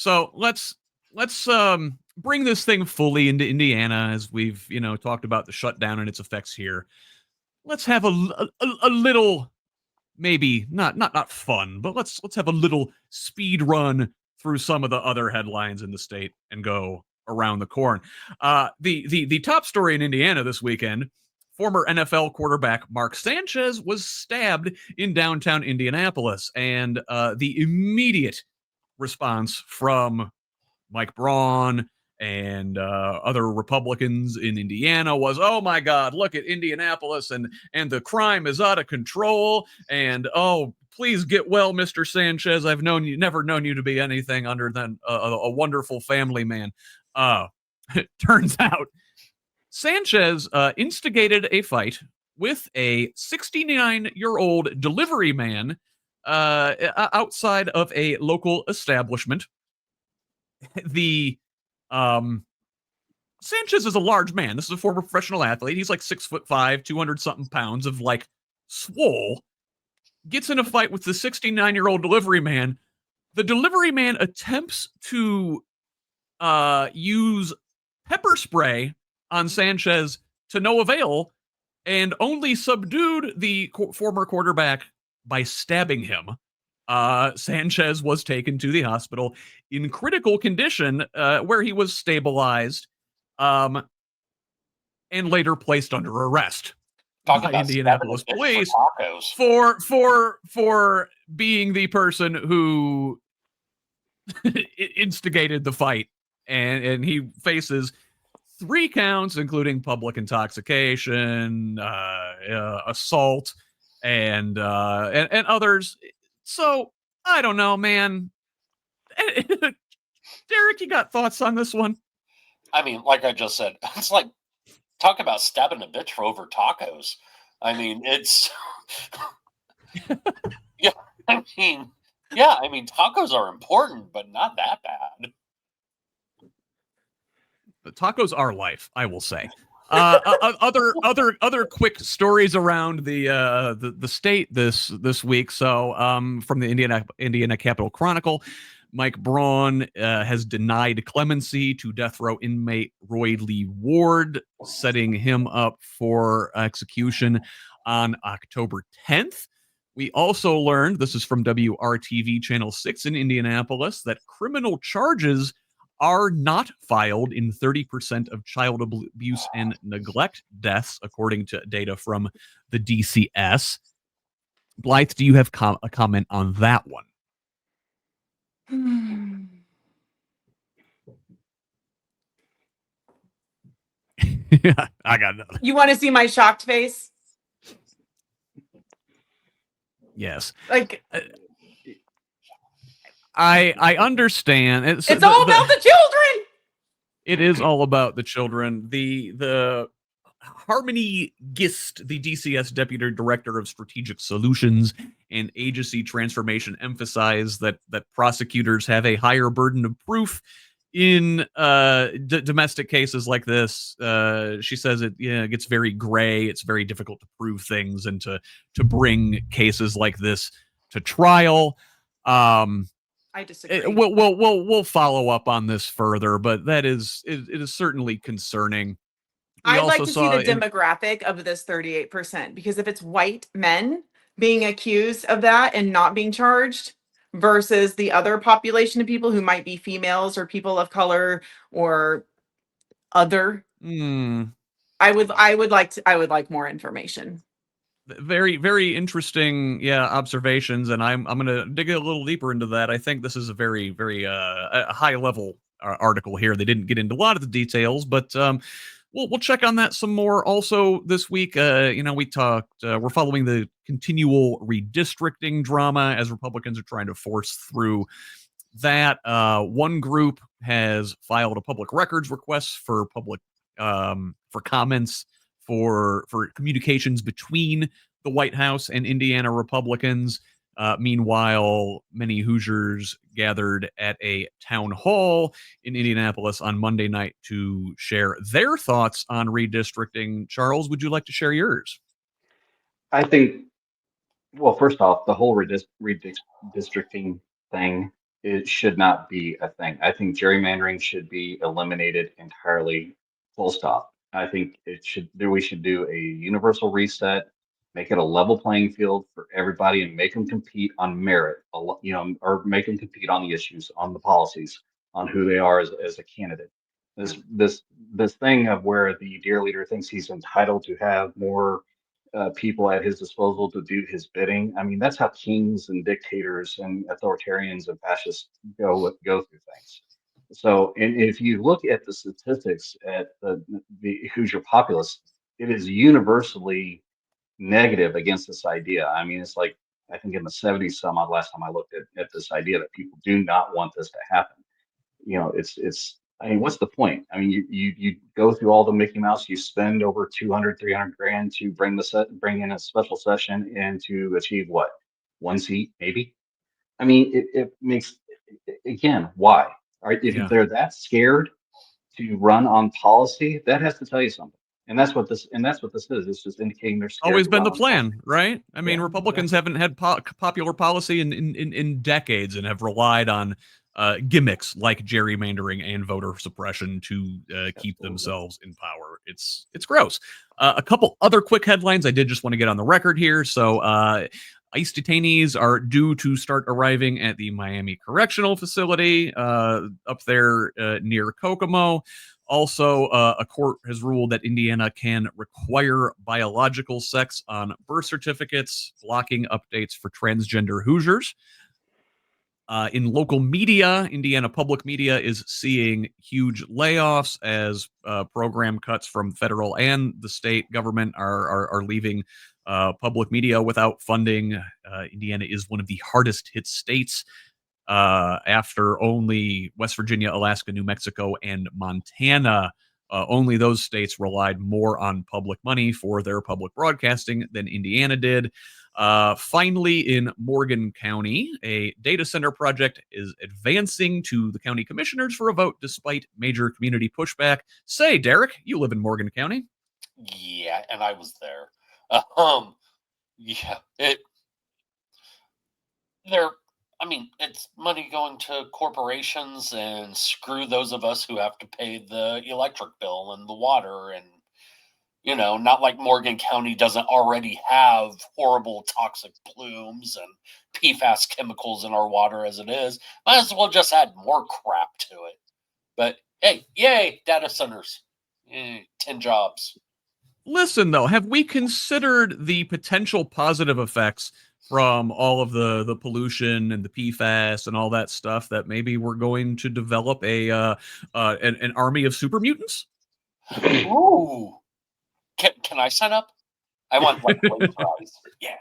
So let's bring this thing fully into Indiana, as we've talked about the shutdown and its effects here. Let's have a little, maybe not fun, but let's have a little speed run through some of the other headlines in the state and go around the corn. The top story in Indiana this weekend: former NFL quarterback Mark Sanchez was stabbed in downtown Indianapolis, and the immediate response from Mike Braun and other Republicans in Indiana was, "Oh my God, look at Indianapolis, and the crime is out of control, and oh, please get well, Mr. Sanchez. I've never known you to be anything other than a wonderful family man." It turns out Sanchez instigated a fight with a 69-year-old delivery man outside of a local establishment. The Sanchez is a large man. This is a former professional athlete. He's like 6'5", 200 something pounds of like swole. Gets in a fight with the 69-year-old delivery man. The delivery man attempts to use pepper spray on Sanchez to no avail, and only subdued the former quarterback by stabbing him. Sanchez was taken to the hospital in critical condition, where he was stabilized, and later placed under arrest by Indianapolis police for being the person who instigated the fight, and he faces 3 counts, including public intoxication, assault, and others. So I don't know, man. Derek, you got thoughts on this one? I mean, like I just said, it's like, talk about stabbing a bitch for over tacos. I mean, it's yeah. I mean, tacos are important, but not that bad. The tacos are life, I will say. Other quick stories around the state this week. So from the Indiana Capital Chronicle, Mike Braun has denied clemency to death row inmate Roy Lee Ward, setting him up for execution on October 10th. We also learned, this is from WRTV Channel 6 in Indianapolis, that criminal charges are not filed in 30% of child abuse and neglect deaths, according to data from the DCS. Blythe, do you have a comment on that one? Yeah, I got nothing. You want to see my shocked face? Yes. Like, I understand. It's all about the children. It is all about the children. The Harmony Gist, the DCS Deputy Director of Strategic Solutions and Agency Transformation, emphasized that prosecutors have a higher burden of proof in domestic cases like this. She says it gets very gray. It's very difficult to prove things and to bring cases like this to trial. I disagree. We'll follow up on this further, but it is certainly concerning. I'd like to see the demographic of this 38%, because if it's white men being accused of that and not being charged versus the other population of people who might be females or people of color or other, I would like more information. Very, very interesting, observations, and I'm going to dig a little deeper into that. I think this is a very, very high level article here. They didn't get into a lot of the details, but we'll check on that some more. Also this week, we talked. We're following the continual redistricting drama as Republicans are trying to force through that. One group has filed a public records request for comments for communications between the White House and Indiana Republicans. Meanwhile, many Hoosiers gathered at a town hall in Indianapolis on Monday night to share their thoughts on redistricting. Charles, would you like to share yours? I think, well, first off, the whole redistricting thing it should not be a thing. I think gerrymandering should be eliminated entirely, full stop. I think we should do a universal reset, make it a level playing field for everybody, and make them compete on merit, or make them compete on the issues, on the policies, on who they are as a candidate. This thing of where the dear leader thinks he's entitled to have more people at his disposal to do his bidding. I mean, that's how kings and dictators and authoritarians and fascists go through things. So, and if you look at the statistics at the Hoosier populace, it is universally negative against this idea. I mean, it's like, I think in the 70s, some odd last time I looked at this idea that people do not want this to happen. I mean, what's the point? I mean, you go through all the Mickey Mouse, you spend over 200, 300 grand to bring in a special session and to achieve what? One seat, maybe? I mean, it makes, again, why? All right, if they're that scared to run on policy, that has to tell you something. And that's what this is. It's just indicating they're scared. Always been the plan, right? I mean, Republicans haven't had popular policy in decades and have relied on gimmicks like gerrymandering and voter suppression to keep themselves in power. It's gross. A couple other quick headlines I did just want to get on the record here. So ICE detainees are due to start arriving at the Miami Correctional Facility up there near Kokomo. Also, a court has ruled that Indiana can require biological sex on birth certificates, blocking updates for transgender Hoosiers. In local media, Indiana public media is seeing huge layoffs as program cuts from federal and the state government are leaving public media without funding. Indiana is one of the hardest hit states after only West Virginia, Alaska, New Mexico, and Montana. Only those states relied more on public money for their public broadcasting than Indiana did. Finally, in Morgan County, a data center project is advancing to the county commissioners for a vote despite major community pushback. Say, Derek, you live in Morgan County. Yeah, and I was there. It's money going to corporations, and screw those of us who have to pay the electric bill and the water. And, not like Morgan County doesn't already have horrible toxic plumes and PFAS chemicals in our water as it is. Might as well just add more crap to it. But hey, yay, data centers. 10 jobs. Listen, though, have we considered the potential positive effects from all of the pollution and the PFAS and all that stuff that maybe we're going to develop an army of super mutants? Ooh. Can I sign up? I want like fries. Yeah.